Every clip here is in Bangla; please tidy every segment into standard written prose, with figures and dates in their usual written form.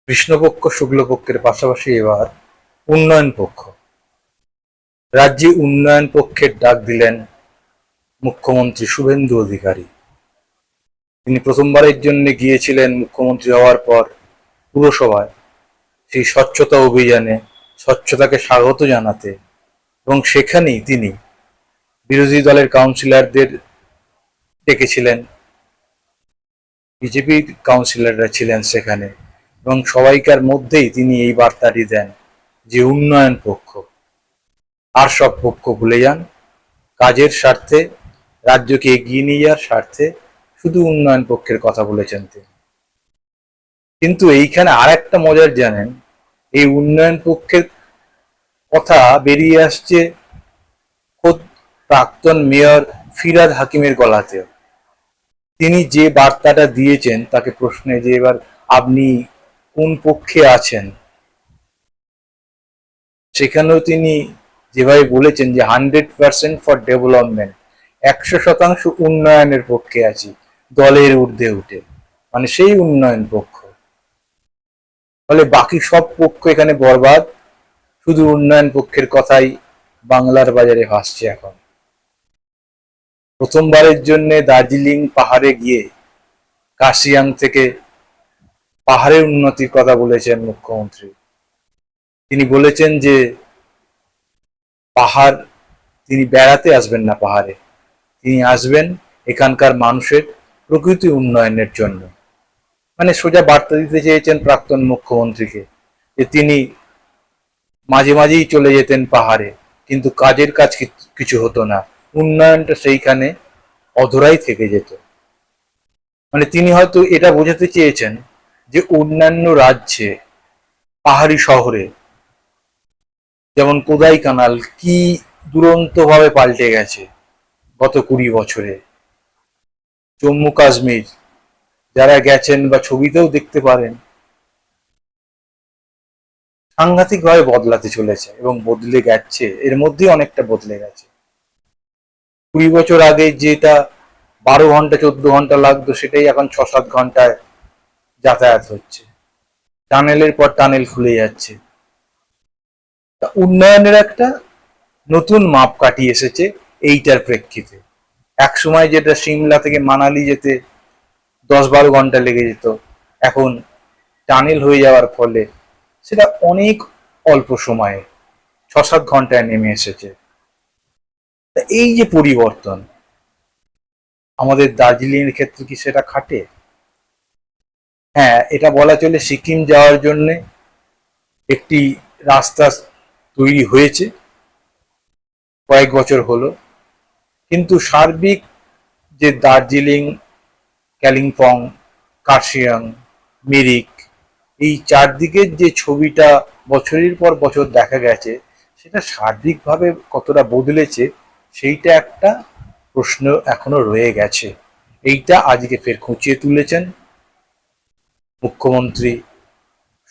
কৃষ্ণপক্ষ শুক্লপক্ষের পাশাপাশি এবার উন্নয়ন পক্ষ। রাজ্যে উন্নয়ন পক্ষের ডাক দিলেন মুখ্যমন্ত্রী শুভেন্দু অধিকারী। তিনি প্রথমবারের জন্য গিয়েছিলেন মুখ্যমন্ত্রী হওয়ার পর পুরসভায় সেই স্বচ্ছতা অভিযানে স্বচ্ছতাকে স্বাগত জানাতে, এবং সেখানেই তিনি বিরোধী দলের কাউন্সিলরদের ডেকেছিলেন। বিজেপি কাউন্সিলররা ছিলেন সেখানে, এবং সবাইকার মধ্যেই তিনি এই বার্তাটি দেন যে উন্নয়ন পক্ষ, আর সব পক্ষ ভুলে যান, কাজের স্বার্থে রাজ্যকে এগিয়ে নিয়ে যাওয়ার স্বার্থে শুধু উন্নয়ন পক্ষের কথা বলেছেন তিনি। কিন্তু এইখানে আর একটা মজার জানেন, এই উন্নয়ন পক্ষের কথা বেরিয়ে আসছে খোদ প্রাক্তন মেয়র ফিরহাদ হাকিমের গলাতেও। তিনি যে বার্তাটা দিয়েছেন, তাকে প্রশ্নে যে এবার আপনি কোন পক্ষে আছেন, সেখানেও তিনি যেভাবে বলেছেন যে 100% ফর ডেভেলপমেন্ট, 100% উন্নয়নের পক্ষে আছি, দলের ঊর্ধ্বে উঠে, মানে সেই উন্নয়ন পক্ষ। ফলে বাকি সব পক্ষ এখানে বরবাদ, শুধু উন্নয়ন পক্ষের কথাই বাংলার বাজারে ভাসছে এখন। প্রথমবারের জন্য দার্জিলিং পাহাড়ে গিয়ে কার্শিয়াং থেকে পাহাড়ের উন্নতির কথা বলেছেন মুখ্যমন্ত্রী। তিনি বলেছেন যে পাহাড়, তিনি বেড়াতে আসবেন না পাহাড়ে, তিনি আসবেন এখানকার মানুষের প্রকৃতি উন্নয়নের জন্য। মানে সোজা বার্তা দিতে চেয়েছেন প্রাক্তন মুখ্যমন্ত্রীকে যে তিনি মাঝে মাঝেই চলে যেতেন পাহাড়ে, কিন্তু কাজের কাজ কিছু হতো না, উন্নয়নটা সেইখানে অধরাই থেকে যেত। মানে তিনি হয়তো এটা বোঝাতে চেয়েছেন যে অন্যান্য রাজ্যে পাহাড়ি শহরে যেমন কোদাইকানাল কি দুরন্তভাবে পাল্টে গেছে গত 20 বছরে, জম্মু কাশ্মীর যারা গেছেন বা ছবিতেও দেখতে পারেন, সাংঘাতিকভাবে বদলাতে চলেছে এবং বদলে গেছে, এর মধ্যেই অনেকটা বদলে গেছে। 20 বছর আগে যেটা 12 ঘন্টা 14 ঘন্টা লাগতো, সেটাই এখন 6-7 ঘন্টায় যাতায়াত হচ্ছে, টানেলের পর টানেল খুলে যাচ্ছে। উন্নয়নের একটা নতুন মাপকাঠি এসেছে এইটার প্রেক্ষিতে। এক সময় যেটা সিমলা থেকে মানালি যেতে 10-12 ঘন্টা লেগে যেত, এখন টানেল হয়ে যাওয়ার ফলে সেটা অনেক অল্প সময়ে 6-7 ঘন্টায় নেমে এসেছে। এই যে পরিবর্তন, আমাদের দার্জিলিং এর ক্ষেত্রে কি সেটা খাটে? হ্যাঁ, এটা বলা চলে সিকিম যাওয়ার জন্য একটি রাস্তা তৈরি হয়েছে, কয়েক বছর হলো, কিন্তু সার্বিক যে দার্জিলিং, কালিম্পং, কার্শিয়াং, মিরিক, এই চারদিকের যে ছবিটা বছরের পর বছর দেখা গেছে, সেটা সার্বিকভাবে কতটা বদলেছে সেইটা একটা প্রশ্ন এখনো রয়ে গেছে। এইটা আজকে ফের খুঁচিয়ে তুলেছেন মুখ্যমন্ত্রী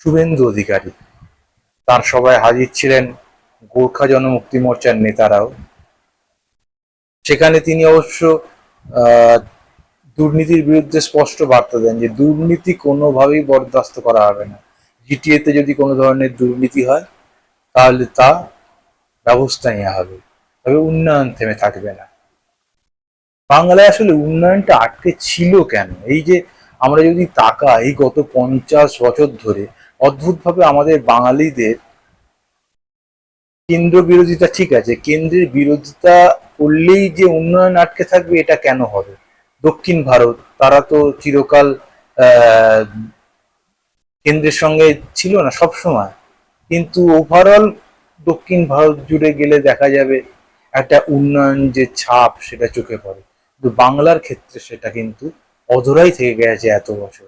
শুভেন্দু অধিকারী। তার সভায় হাজির ছিলেন গোর্খা জনমুক্তি মোর্চার নেতারাও। সেখানে তিনি অবশ্য দুর্নীতির বিরুদ্ধে স্পষ্ট বার্তা দেন যে দুর্নীতি কোনোভাবেই বরদাস্ত করা হবে না, জিটিএতে যদি কোনো ধরনের দুর্নীতি হয় তাহলে তা ব্যবস্থা নেওয়া হবে, তবে উন্নয়ন থেমে থাকবে না। বাংলায় আসলে উন্নয়নটা আটকে ছিল কেন? এই যে আমরা যদি তাকাই গত 50 বছর ধরে, অদ্ভুতভাবে আমাদের বাঙালিদের কেন্দ্র বিরোধিতা, ঠিক আছে, কেন্দ্রের বিরোধিতা করলেই যে উন্নয়ন আটকে থাকবে এটা কেন হবে? দক্ষিণ ভারত, তারা তো চিরকাল কেন্দ্রের সঙ্গে ছিল না সব সময়, কিন্তু ওভারঅল দক্ষিণ ভারত জুড়ে গেলে দেখা যাবে একটা উন্নয়ন যে ছাপ সেটা চোখে পড়ে। কিন্তু বাংলার ক্ষেত্রে সেটা কিন্তু অধরাই থেকে গেছে এত বছর।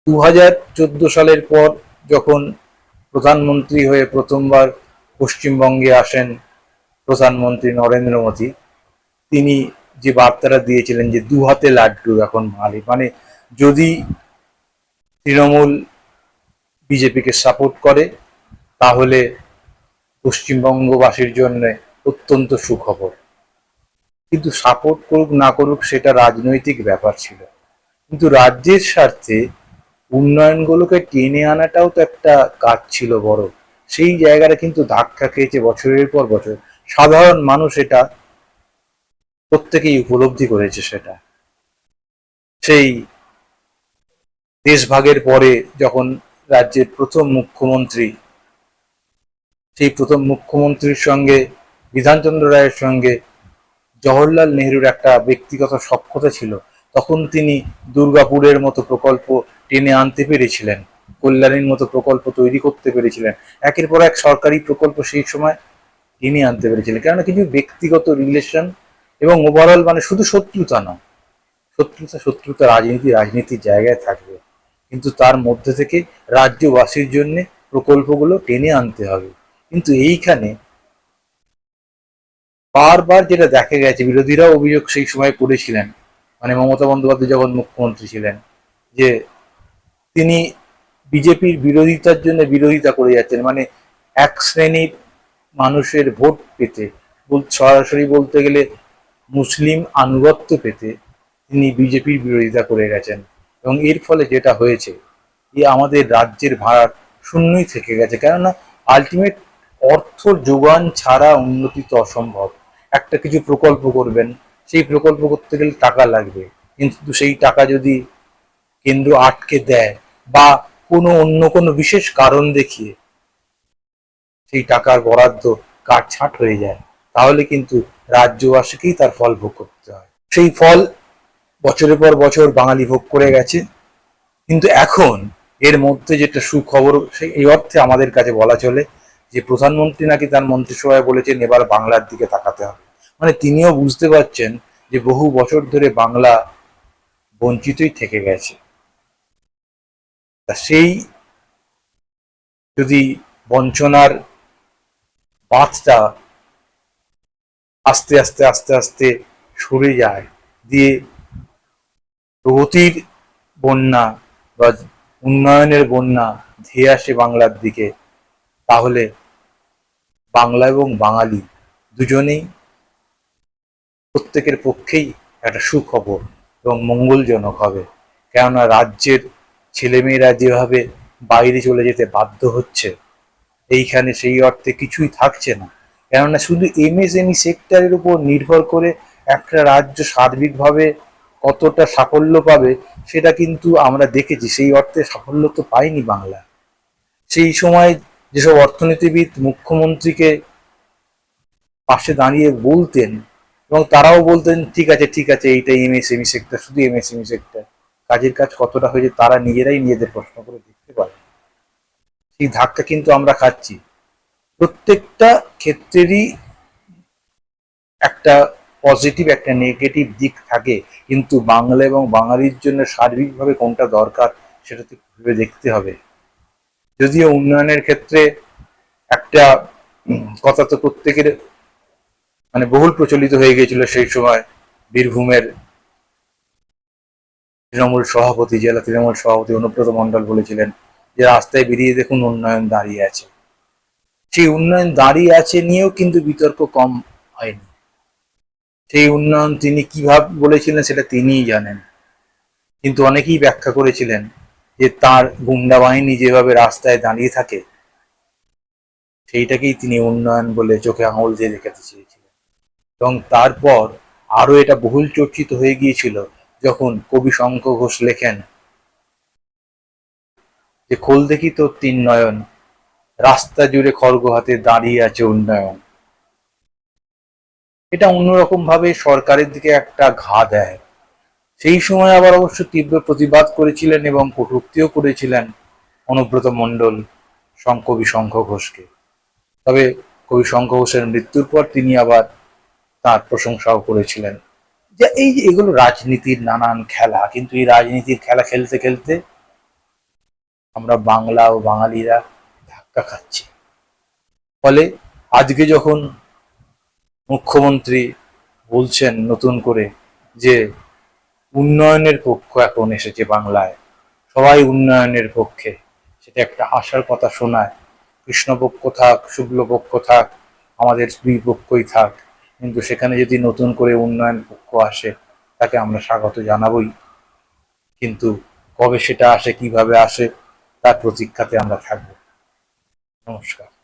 2014 সালের পর যখন প্রধানমন্ত্রী হয়ে প্রথমবার পশ্চিমবঙ্গে আসেন প্রধানমন্ত্রী নরেন্দ্র মোদী, তিনি যে বার্তাটা দিয়েছিলেন যে দু হাতে লাড্ডু এখন মালিক, মানে যদি তৃণমূল বিজেপিকে সাপোর্ট করে তাহলে পশ্চিমবঙ্গবাসীর জন্য অত্যন্ত সুখবর। কিন্তু সাপোর্ট করুক না করুক সেটা রাজনৈতিক ব্যাপার ছিল, কিন্তু রাজ্যের স্বার্থে উন্নয়নগুলোকে টেনে আনাটাও তো একটা কাজ ছিল বড়। সেই জায়গাটা কিন্তু ধাক্কা খেয়েছে বছরের পর বছর। সাধারণ মানুষ এটা প্রত্যেকেই উপলব্ধি করেছে সেটা। সেই দেশভাগের পরে যখন রাজ্যের প্রথম মুখ্যমন্ত্রী, সেই প্রথম মুখ্যমন্ত্রীর সঙ্গে বিধানচন্দ্র রায়ের সঙ্গে জওহরলাল নেহরুর একটা ব্যক্তিগত সখ্যতা ছিল, তখন তিনি দুর্গাপুরের মতো প্রকল্প টেনে আনতে পেরেছিলেন, কল্যাণীর মতো প্রকল্প তৈরি করতে পেরেছিলেন, একের পর এক সরকারি প্রকল্প সেই সময় টেনে আনতে পেরেছিলেন। কেননা কিছু ব্যক্তিগত রিলেশন এবং ওভারঅল মানে শুধু শত্রুতা না, শত্রুতা রাজনীতির জায়গায় থাকবে, কিন্তু তার মধ্যে থেকে রাজ্যবাসীর জন্য প্রকল্পগুলো টেনে আনতে হবে। কিন্তু এইখানে বারবার যেটা দেখা গেছে, বিরোধীরাও অভিযোগ সেই সময় করেছিলেন, মানে মমতা বন্দ্যোপাধ্যায় যখন মুখ্যমন্ত্রী ছিলেন, যে তিনি বিজেপির বিরোধিতার জন্য বিরোধিতা করে যাচ্ছেন, মানে এক শ্রেণীর মানুষের ভোট পেতে, সরাসরি বলতে গেলে মুসলিম আনুগত্য পেতে তিনি বিজেপির বিরোধিতা করে গেছেন। এবং এর ফলে যেটা হয়েছে, যে আমাদের রাজ্যের ভাড়া শূন্যই থেকে গেছে। কেননা আলটিমেট অর্থ যোগান ছাড়া উন্নতি তো অসম্ভব। একটা কিছু প্রকল্প করবেন, সেই প্রকল্প করতে গেলে টাকা লাগবে, কিন্তু সেই টাকা যদি কেন্দ্র আটকে দেয় বা অন্য কোনো বিশেষ কারণ দেখিয়ে সেই টাকার বরাদ্দ কাটছাঁট হয়ে যায়, তাহলে কিন্তু রাজ্যবাসীকেই তার ফল ভোগ করতে হয়। সেই ফল বছরের পর বছর বাঙালি ভোগ করে গেছে। কিন্তু এখন এর মধ্যে যেটা সুখবর, এই অর্থে আমাদের কাছে বলা চলে যে প্রধানমন্ত্রী নাকি তার মন্ত্রিসভায় বলেছেন এবার বাংলার দিকে তাকাতে হবে। মানে তিনিও বুঝতে পারছেন যে বহু বছর ধরে বাংলা বঞ্চিতই থেকে গেছে। তা সেই যদি বঞ্চনার বাঁধটা আস্তে আস্তে আস্তে আস্তে সরে যায়, দিয়ে প্রগতির বন্যা বা উন্নয়নের বন্যা ধেয়ে আসে বাংলার দিকে, তাহলে বাংলা এবং বাঙালি দুজনেই, প্রত্যেকের পক্ষেই একটা সুখবর এবং মঙ্গলজনক হবে। কেননা রাজ্যের ছেলেমেয়েরা যেভাবে বাইরে চলে যেতে বাধ্য হচ্ছে, এইখানে সেই অর্থে কিছুই থাকছে না। কেননা শুধু এমএসএমই সেক্টরের উপর নির্ভর করে একটা রাজ্য সার্বিকভাবে কতটা সাফল্য পাবে সেটা কিন্তু আমরা দেখেছি। সেই অর্থে সাফল্য তো পায়নি বাংলা। সেই সময় যেসব অর্থনীতিবিদ মুখ্যমন্ত্রীকে পাশে দাঁড়িয়ে বলতেন, এবং তারাও বলতেন ঠিক আছে ঠিক আছে, এইটা এমএসএমই সেক্টর, শুধু এমএসএমই সেক্টর, কাজের কাজ কতটা হয়েছে তারা নিজেরাই নিজেদের প্রশ্ন করে দেখতে পারে। সেই ধাক্কা কিন্তু আমরা খাচ্ছি। প্রত্যেকটা ক্ষেত্রেরই একটা পজিটিভ একটা নেগেটিভ দিক থাকে, কিন্তু বাংলা এবং বাঙালির জন্য সার্বিকভাবে কোনটা দরকার সেটা তো ভেবে দেখতে হবে। যদিও উন্নয়নের ক্ষেত্রে একটা কথা তো প্রত্যেকের মানে বহুল প্রচলিত হয়ে গিয়েছিল সেই সময়, বীরভূমের জেলা তৃণমূল সভাপতি অনুব্রত মণ্ডল বলেছিলেন যে রাস্তায় বেরিয়ে দেখুন উন্নয়ন দাঁড়িয়ে আছে। সেই উন্নয়ন দাঁড়িয়ে আছে নিয়েও কিন্তু বিতর্ক কম হয়নি। সেই উন্নয়ন তিনি কিভাবে বলেছিলেন সেটা তিনিই জানেন, কিন্তু অনেকেই ব্যাখ্যা করেছিলেন যে তার গুন্ডা বাহিনী যেভাবে রাস্তায় দাঁড়িয়ে থাকে সেইটাকেই তিনি উন্নয়ন বলে চোখে আঙুল দিয়ে দেখাতে চেয়েছিলেন। এবং তারপর আরো এটা বহুল চর্চিত হয়ে গিয়েছিল যখন কবি শঙ্খ ঘোষ লেখেন যে খোল দেখি তোর তিন নয়ন, রাস্তা জুড়ে খড়গ হাতে দাঁড়িয়ে আছে উন্নয়ন। এটা অন্যরকম ভাবে সরকারের দিকে একটা ঘা দেয়। সেই সময় আবার অবশ্য তীব্র প্রতিবাদ করেছিলেন এবং কটূক্তিও করেছিলেন অনুব্রত মণ্ডল কবি শঙ্খ ঘোষকে। তবে কবি শঙ্খ ঘোষের মৃত্যুর পর তিনি আবার তার প্রশংসাও করেছিলেন। যে এই যে এগুলো রাজনীতির নানান খেলা, কিন্তু এই রাজনীতির খেলা খেলতে খেলতে আমরা বাংলা ও বাঙালিরা ধাক্কা খাচ্ছি। ফলে আজকে যখন মুখ্যমন্ত্রী বলছেন নতুন করে যে উন্নয়নের পক্ষ এখন এসেছে বাংলায়, সবাই উন্নয়নের পক্ষে, সেটা একটা আশার কথা শোনায়। কৃষ্ণপক্ষ থাক, শুক্লপক্ষ থাক, আমাদের দুই পক্ষই থাক, কিন্তু সেখানে যদি নতুন করে উন্নয়ন পক্ষ আসে তাকে আমরা স্বাগত জানাবই। কিন্তু কবে সেটা আসে, কিভাবে আসে, তার প্রতীক্ষাতে আমরা থাকবো। নমস্কার।